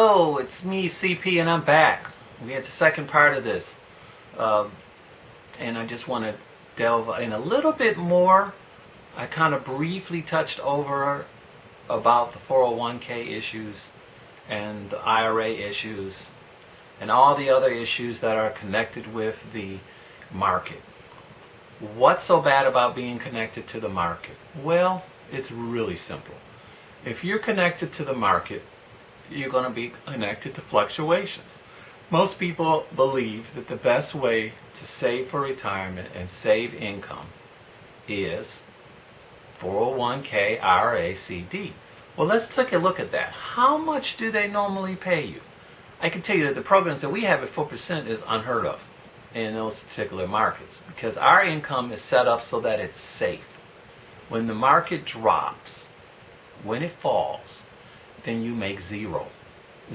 Oh, it's me, CP, and I'm back. We had the second part of this. And I just want to delve in a little bit more. I kind of briefly touched over about the 401k issues and the IRA issues and all the other issues that are connected with the market. What's so bad about being connected to the market? Well, it's really simple. If you're connected to the market, you're going to be connected to fluctuations. Most people believe that the best way to save for retirement and save income is 401k, IRA, CD. Well, let's take a look at that. How much do they normally pay you? I can tell you that the programs that we have at 4% is unheard of in those particular markets because our income is set up so that it's safe. When the market drops, when it falls, then you make zero.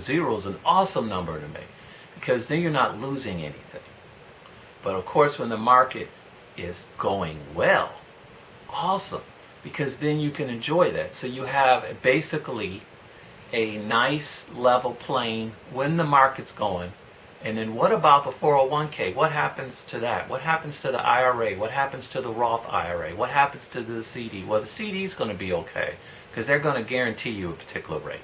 Zero is an awesome number to make because then you're not losing anything. But of course, when the market is going well, awesome, because then you can enjoy that. So you have basically a nice level plane when the market's going. And then what about the 401k? What happens to that? What happens to the IRA? What happens to the Roth IRA? What happens to the CD? Well, the CD is going to be okay because they're going to guarantee you a particular rate.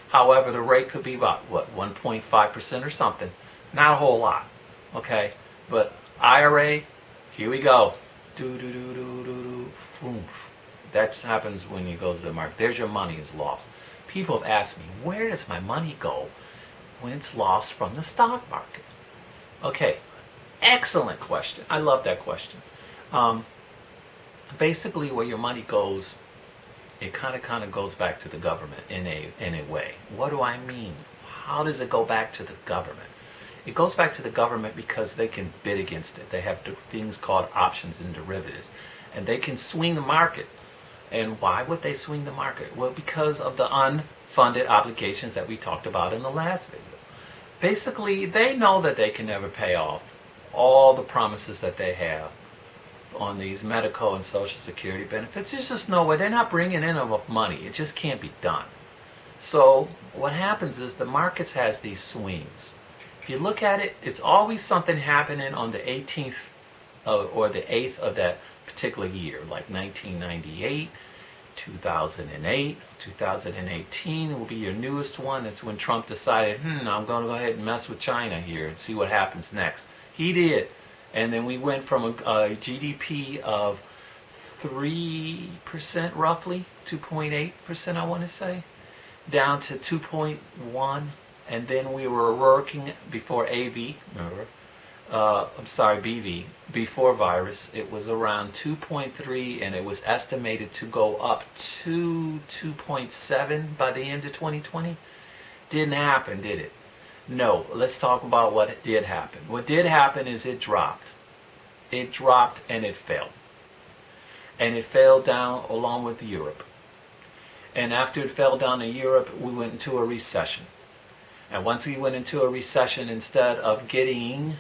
However, the rate could be about, 1.5% or something. Not a whole lot, okay? But IRA, here we go. That happens when you go to the market. There's your money is lost. People have asked me, where does my money go when it's lost from the stock market? Okay, excellent question. I love that question. Basically, where your money goes, it kind of goes back to the government in a way. What do I mean? How does it go back to the government? It goes back to the government because they can bid against it. They have things called options and derivatives, and they can swing the market. And why would they swing the market? Well, because of the unfunded obligations that we talked about in the last video. Basically, they know that they can never pay off all the promises that they have on these medical and social security benefits. There's just no way. They're not bringing in enough money. It just can't be done. So what happens is the markets has these swings. If you look at it, it's always something happening on the 18th or the 8th of that particular year, like 1998, 2008, 2018 will be your newest one. That's when Trump decided, I'm going to go ahead and mess with China here and see what happens next. He did. And then we went from a GDP of 3% roughly, 2.8% I want to say, down to 2.1. And then we were working before AV, remember? BV, before virus, it was around 2.3 and it was estimated to go up to 2.7 by the end of 2020. Didn't happen, did it? No. Let's talk about what did happen. What did happen is it dropped. It dropped and it fell. And it fell down along with Europe. And after it fell down in Europe, we went into a recession. And once we went into a recession, instead of getting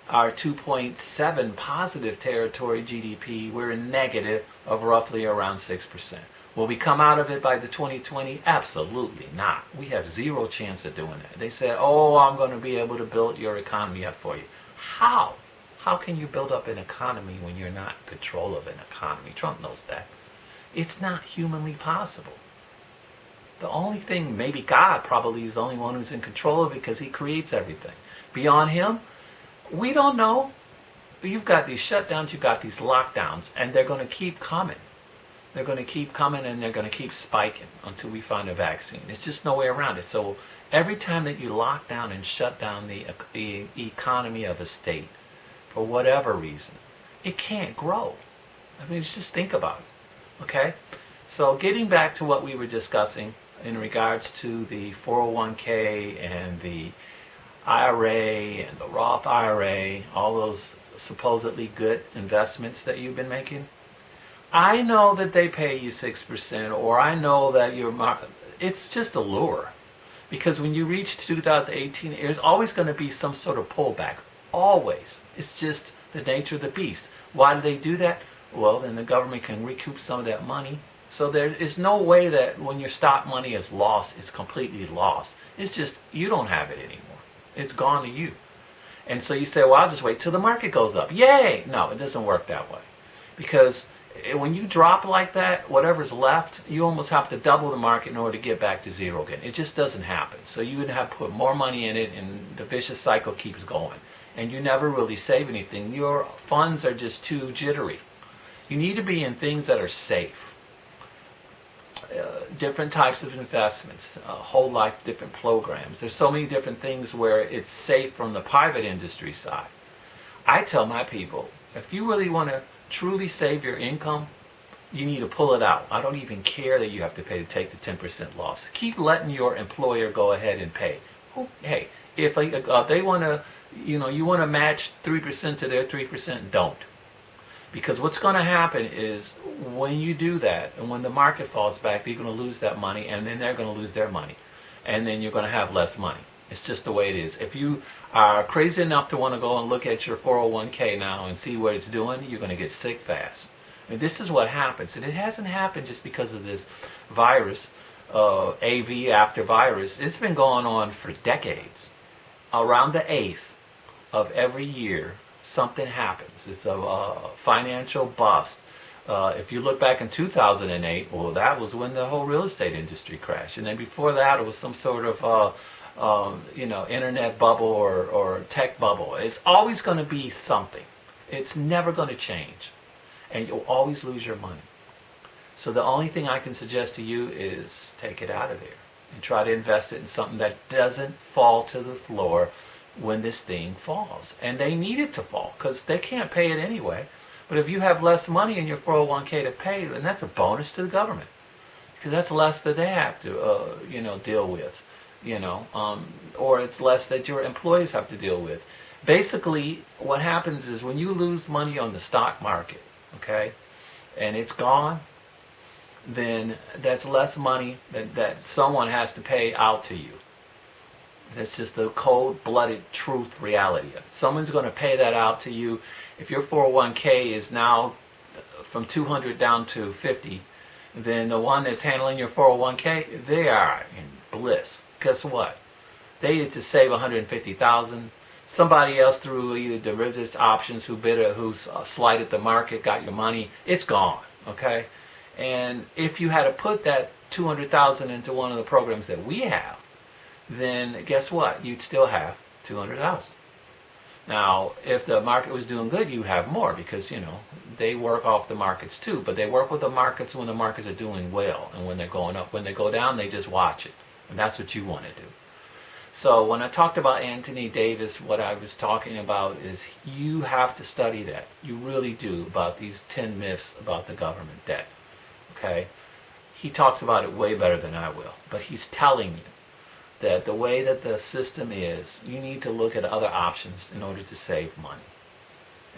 our 2.7 positive territory GDP, we're in negative of roughly around 6%. Will we come out of it by the 2020? Absolutely not. We have zero chance of doing that. They said, I'm going to be able to build your economy up for you. How? How can you build up an economy when you're not in control of an economy? Trump knows that. It's not humanly possible. The only thing, maybe God probably is the only one who's in control of it because he creates everything. Beyond him, we don't know. You've got these shutdowns, you've got these lockdowns, and they're going to keep coming. They're going to keep coming and they're going to keep spiking until we find a vaccine. There's just no way around it. So every time that you lock down and shut down the economy of a state, for whatever reason, it can't grow. I mean, just think about it. Okay? So getting back to what we were discussing in regards to the 401k and the IRA and the Roth IRA, all those supposedly good investments that you've been making. I know that they pay you 6%, or I know that it's just a lure. Because when you reach 2018, there's always going to be some sort of pullback. Always. It's just the nature of the beast. Why do they do that? Well, then the government can recoup some of that money. So there is no way that when your stock money is lost, it's completely lost. It's just you don't have it anymore. It's gone to you. And so you say, well, I'll just wait till the market goes up. Yay! No, it doesn't work that way. Because when you drop like that, whatever's left, you almost have to double the market in order to get back to zero again. It just doesn't happen. So you would have to put more money in it, and the vicious cycle keeps going. And you never really save anything. Your funds are just too jittery. You need to be in things that are safe. Different types of investments, whole life different programs. There's so many different things where it's safe from the private industry side. I tell my people, if you really want to truly save your income, you need to pull it out. I don't even care that you have to pay to take the 10% loss. Keep letting your employer go ahead and pay. Hey, if they want to, you want to match 3% to their 3%, don't. Because what's going to happen is when you do that, and when the market falls back, you're going to lose that money, and then they're going to lose their money. And then you're going to have less money. It's just the way it is. If you are crazy enough to want to go and look at your 401k now and see what it's doing, you're going to get sick fast. And this is what happens. And it hasn't happened just because of this virus, AV after virus. It's been going on for decades. Around the 8th of every year, something happens. It's a financial bust. If you look back in 2008, well, that was when the whole real estate industry crashed. And then before that, it was some sort of internet bubble or tech bubble. It's always going to be something. It's never going to change. And you'll always lose your money. So the only thing I can suggest to you is take it out of there and try to invest it in something that doesn't fall to the floor when this thing falls. And they need it to fall because they can't pay it anyway. But if you have less money in your 401k to pay, then that's a bonus to the government, because that's less that they have to deal with, or it's less that your employees have to deal with. Basically, what happens is when you lose money on the stock market, okay, and it's gone, then that's less money that someone has to pay out to you. That's just the cold-blooded truth reality of it. Someone's going to pay that out to you. If your 401k is now from 200 down to 50, then the one that's handling your 401k, they are in bliss. Guess what? They need to save 150,000. Somebody else through either derivatives options who's slighted the market, got your money. It's gone. Okay, and if you had to put that 200,000 into one of the programs that we have, then guess what? You'd still have 200,000. Now, if the market was doing good, you have more because, they work off the markets too, but they work with the markets when the markets are doing well and when they're going up. When they go down, they just watch it. And that's what you want to do. So when I talked about Antony Davies, what I was talking about is you have to study that. You really do, about these 10 myths about the government debt. Okay? He talks about it way better than I will, but he's telling you that the way that the system is, you need to look at other options in order to save money.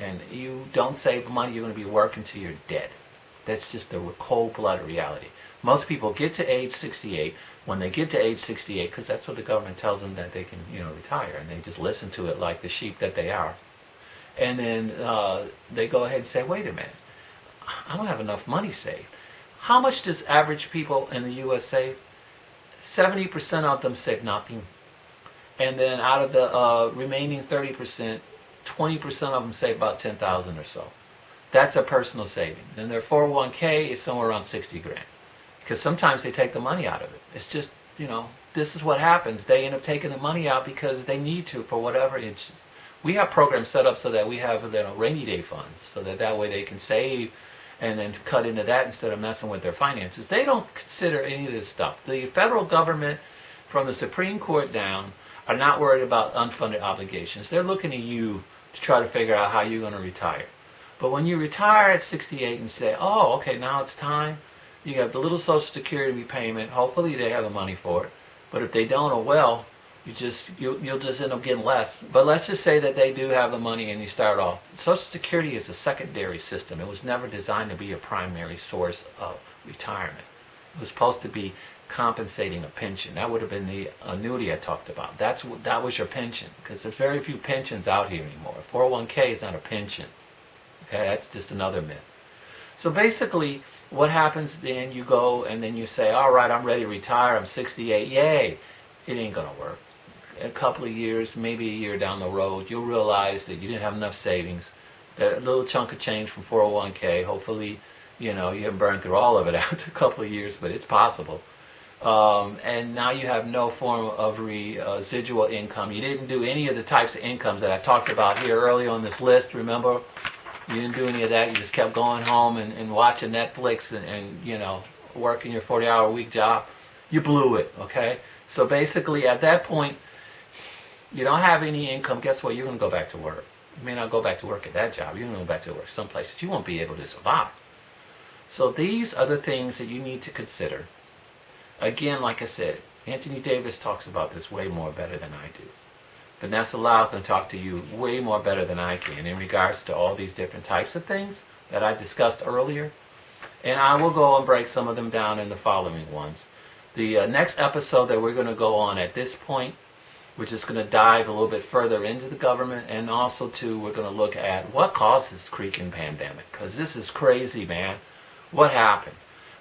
And you don't save money, you're going to be working till you're dead. That's just the cold-blooded reality. Most people get to age 68. When they get to age 68, because that's what the government tells them that they can, retire, and they just listen to it like the sheep that they are. And then they go ahead and say, wait a minute, I don't have enough money saved. How much does average people in the U.S. save? 70% of them save nothing. And then out of the remaining 30%, 20% of them save about 10,000 or so. That's a personal savings. And their 401k is somewhere around 60 grand. Because sometimes they take the money out of it. It's just, this is what happens. They end up taking the money out because they need to for whatever. We have programs set up so that we have rainy day funds, so that way they can save and then cut into that instead of messing with their finances. They don't consider any of this stuff. The federal government, from the Supreme Court down, are not worried about unfunded obligations. They're looking at you to try to figure out how you're going to retire. But when you retire at 68 and say, oh, okay, now it's time, you have the little Social Security repayment. Hopefully they have the money for it. But if they don't, oh well, you'll just end up getting less. But let's just say that they do have the money and you start off. Social Security is a secondary system. It was never designed to be a primary source of retirement. It was supposed to be compensating a pension. That would have been the annuity I talked about. That was your pension, because there's very few pensions out here anymore. 401k is not a pension. Okay, that's just another myth. So basically, what happens then, you go and then you say, all right, I'm ready to retire, I'm 68, yay. it ain't gonna work. A couple of years, maybe a year down the road, you'll realize that you didn't have enough savings. That little chunk of change from 401k, hopefully, you haven't burned through all of it after a couple of years, but it's possible. And now you have no form of residual income. You didn't do any of the types of incomes that I talked about here earlier on this list, remember? You didn't do any of that. You just kept going home and watching Netflix and working your 40-hour-a-week job. You blew it, okay? So basically, at that point, you don't have any income. Guess what? You're going to go back to work. You may not go back to work at that job. You're going to go back to work someplace that you won't be able to survive. So these are the things that you need to consider. Again, like I said, Antony Davies talks about this way more better than I do. Vanessa Lau can talk to you way more better than I can in regards to all these different types of things that I discussed earlier. And I will go and break some of them down in the following ones. The next episode that we're going to go on at this point, we're just going to dive a little bit further into the government, and also too we're going to look at what caused this freaking pandemic, because this is crazy, man. What happened?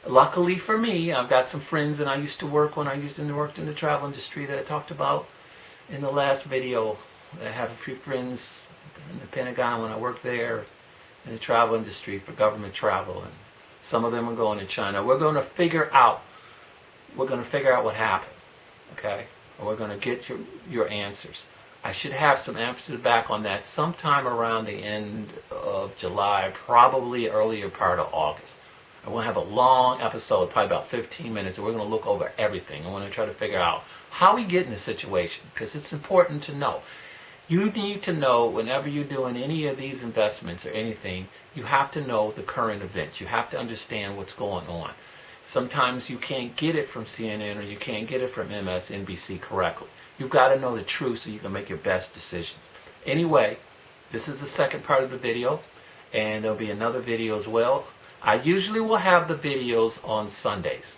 Luckily for me, I've got some friends that I used to work when I worked in the travel industry that I talked about in the last video. I have a few friends in the Pentagon when I worked there in the travel industry for government travel, and some of them are going to China. We're going to figure out what happened, okay? And we're going to get your answers. I should have some answers back on that sometime around the end of July, probably earlier part of August. I want to have a long episode, probably about 15 minutes, and we're going to look over everything. I want to try to figure out how we get in this situation, because it's important to know. You need to know whenever you're doing any of these investments or anything, you have to know the current events. You have to understand what's going on. Sometimes you can't get it from CNN or you can't get it from MSNBC correctly. You've got to know the truth so you can make your best decisions. Anyway, this is the second part of the video, and there'll be another video as well. I usually will have the videos on Sundays,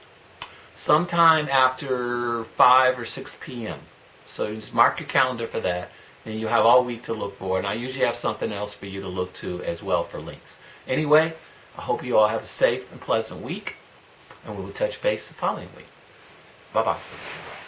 sometime after 5 or 6 p.m. So just mark your calendar for that, and you have all week to look for. And I usually have something else for you to look to as well for links. Anyway, I hope you all have a safe and pleasant week, and we will touch base the following week. Bye-bye.